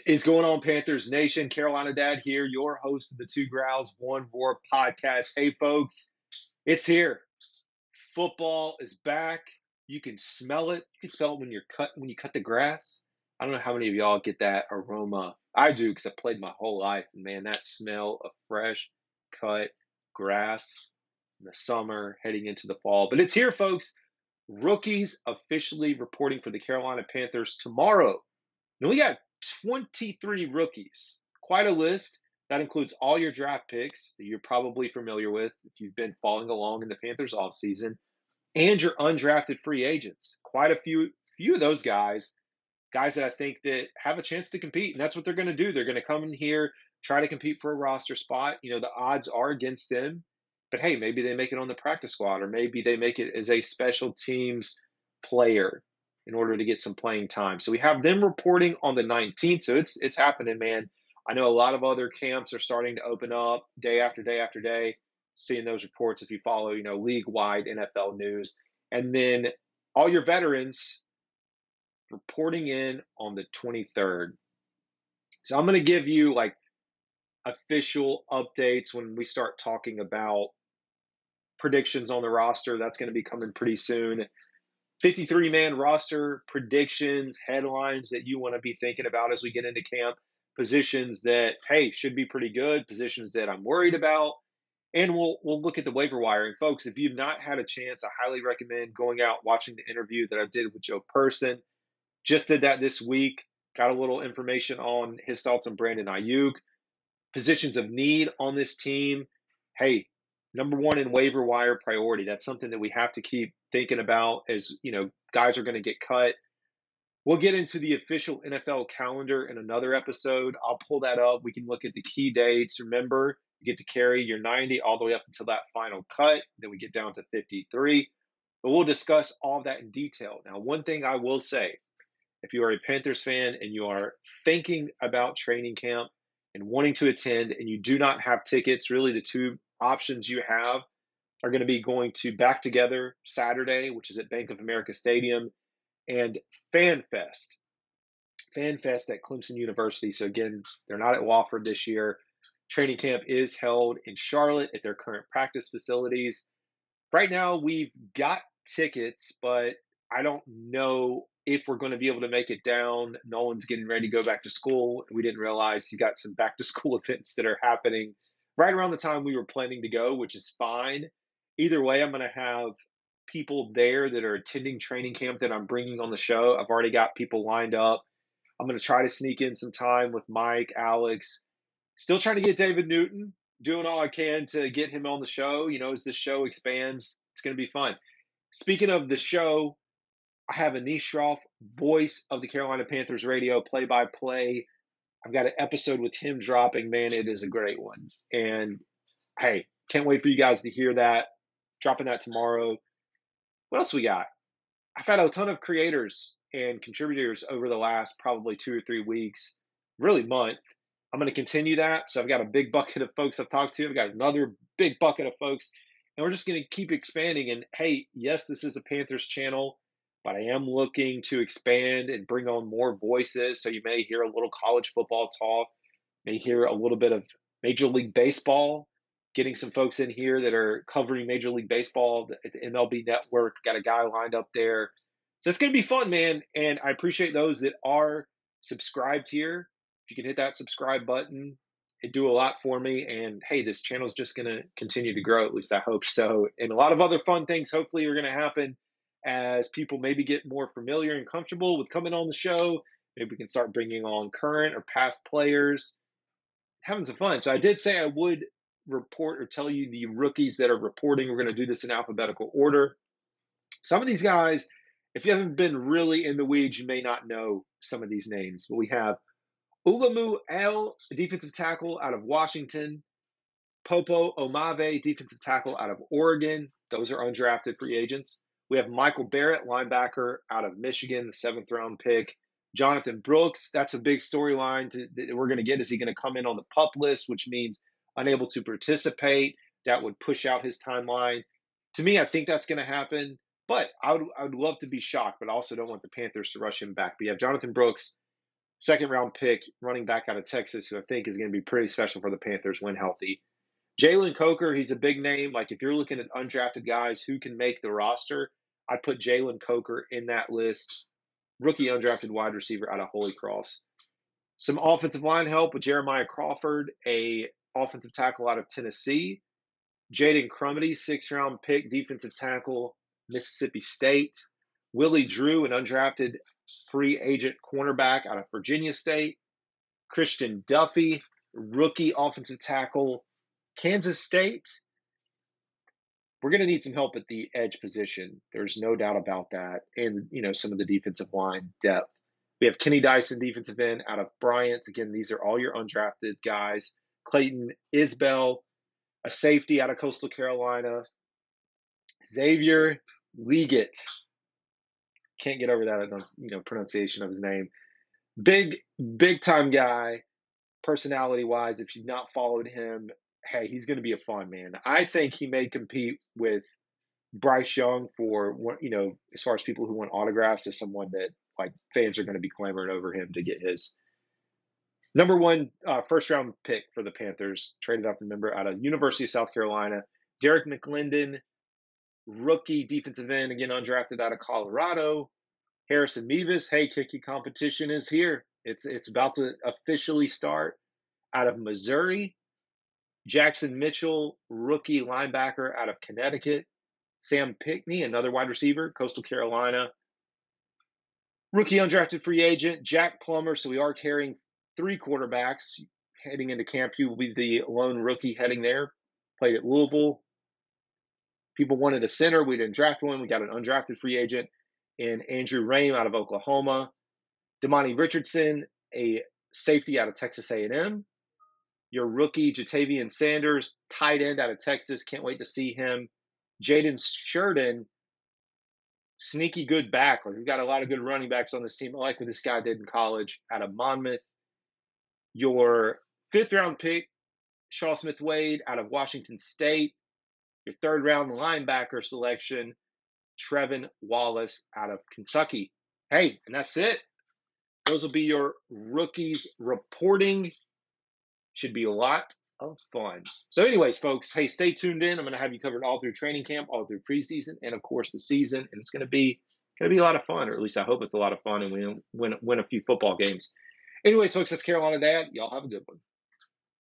Is going on, Panthers Nation? Carolina Dad here, your host of the Growls One Roar podcast. Hey, folks, it's here. Football is back. You can smell it. You can smell it when you cut the grass. I don't know how many of y'all get that aroma. I do because I played my whole life, and man, that smell of fresh cut grass in the summer heading into the fall. But it's here, folks. Rookies officially reporting for the Carolina Panthers tomorrow. And we got 23 rookies. Quite a list. That includes all your draft picks that you're probably familiar with if you've been following along in the Panthers offseason, and your undrafted free agents. Quite a few of those guys that I think that have a chance to compete, and that's what they're going to do. They're going to come in here, try to compete for a roster spot. You know, the odds are against them, but hey, maybe they make it on the practice squad, or maybe they make it as a special teams player in order to get some playing time. So we have them reporting on the 19th. So it's happening, man. I know a lot of other camps are starting to open up day after day after day, seeing those reports if you follow, league-wide NFL news. And then all your veterans reporting in on the 23rd. So I'm going to give you official updates when we start talking about predictions on the roster. That's going to be coming pretty soon. 53-man roster predictions, headlines that you want to be thinking about as we get into camp, positions that, hey, should be pretty good, positions that I'm worried about, and we'll look at the waiver wire. And folks, if you've not had a chance, I highly recommend going out, watching the interview that I did with Joe Person. Just did that this week. Got a little information on his thoughts on Brandon Ayuk. Positions of need on this team. Hey, number one in waiver wire priority. That's something that we have to keep thinking about as, guys are going to get cut. We'll get into the official NFL calendar in another episode. I'll pull that up. We can look at the key dates. Remember, you get to carry your 90 all the way up until that final cut. Then we get down to 53. But we'll discuss all of that in detail. Now, one thing I will say, if you are a Panthers fan and you are thinking about training camp and wanting to attend and you do not have tickets, really the two options you have are going to be going to Back Together Saturday, which is at Bank of America Stadium, and Fan Fest at Clemson University. So again, they're not at Wofford this year. Training camp is held in Charlotte at their current practice facilities. Right now, we've got tickets, but I don't know if we're going to be able to make it down. Nolan's getting ready to go back to school. We didn't realize he's got some back to school events that are happening right around the time we were planning to go, which is fine. Either way, I'm going to have people there that are attending training camp that I'm bringing on the show. I've already got people lined up. I'm going to try to sneak in some time with Mike, Alex. Still trying to get David Newton, doing all I can to get him on the show. As the show expands, it's going to be fun. Speaking of the show, I have Anish Shroff, voice of the Carolina Panthers radio, play-by-play. I've got an episode with him dropping. Man, it is a great one. And, hey, can't wait for you guys to hear that. Dropping that tomorrow. What else we got? I've had a ton of creators and contributors over the last probably 2 or 3 weeks, really month. I'm going to continue that. So I've got a big bucket of folks I've talked to. I've got another big bucket of folks. And we're just going to keep expanding. And, hey, yes, this is a Panthers channel, but I am looking to expand and bring on more voices. So you may hear a little college football talk, may hear a little bit of Major League Baseball, getting some folks in here that are covering Major League Baseball at the MLB Network. Got a guy lined up there. So it's going to be fun, man. And I appreciate those that are subscribed here. If you can hit that subscribe button, it'd do a lot for me. And hey, this channel is just going to continue to grow. At least I hope so. And a lot of other fun things hopefully are going to happen as people maybe get more familiar and comfortable with coming on the show. Maybe we can start bringing on current or past players, having some fun. So I did say I would report or tell you the rookies that are reporting. We're going to do this in alphabetical order. Some of these guys, if you haven't been really in the weeds, you may not know some of these names. But we have Ulamu L, defensive tackle out of Washington. Popo Omave, defensive tackle out of Oregon. Those are undrafted free agents. We have Michael Barrett, linebacker out of Michigan, the 7th-round pick. Jonathan Brooks, that's a big storyline that we're going to get. Is he going to come in on the PUP list, which means unable to participate? That would push out his timeline. To me, I think that's going to happen, but I would love to be shocked, but I also don't want the Panthers to rush him back. But you have Jonathan Brooks, Second round pick, running back out of Texas, who I think is going to be pretty special for the Panthers when healthy. Jalen Coker, he's a big name. Like if you're looking at undrafted guys who can make the roster, I'd put Jalen Coker in that list. Rookie undrafted wide receiver out of Holy Cross. Some offensive line help with Jeremiah Crawford, a offensive tackle out of Tennessee. Jaden Crumedy, 6th-round pick, defensive tackle, Mississippi State. Willie Drew, an undrafted free agent cornerback out of Virginia State. Christian Duffy, rookie offensive tackle, Kansas State. We're going to need some help at the edge position. There's no doubt about that. And, some of the defensive line depth. We have Kenny Dyson, defensive end out of Bryant. Again, these are all your undrafted guys. Clayton Isbell, a safety out of Coastal Carolina. Xavier Leggett. Can't get over that, pronunciation of his name. Big time guy, personality-wise. If you've not followed him, hey, he's going to be a fun man. I think he may compete with Bryce Young for, as far as people who want autographs, as someone that fans are going to be clamoring over him to get his. Number one first-round pick for the Panthers, traded up, remember, out of University of South Carolina. Derek McLendon, rookie defensive end, again, undrafted out of Colorado. Harrison Mevis, hey, Kiki competition is here. It's about to officially start out of Missouri. Jackson Mitchell, rookie linebacker out of Connecticut. Sam Pinkney, another wide receiver, Coastal Carolina. Rookie undrafted free agent, Jack Plummer. So we are carrying 3 quarterbacks heading into camp. He will be the lone rookie heading there. Played at Louisville. People wanted a center. We didn't draft one. We got an undrafted free agent in Andrew Raym out of Oklahoma. Damani Richardson, a safety out of Texas A&M. Your rookie, Jatavian Sanders, tight end out of Texas. Can't wait to see him. Jaden Sheridan, sneaky good back. We've got a lot of good running backs on this team. I like what this guy did in college out of Monmouth. Your 5th-round pick, Shaw Smith-Wade out of Washington State. Your 3rd-round linebacker selection, Trevin Wallace out of Kentucky. Hey, and that's it. Those will be your rookies reporting. Should be a lot of fun. So anyways, folks, hey, stay tuned in. I'm going to have you covered all through training camp, all through preseason, and of course the season. And it's going to be a lot of fun, or at least I hope it's a lot of fun, and we win a few football games. Anyways, folks, that's Carolina Dad. Y'all have a good one.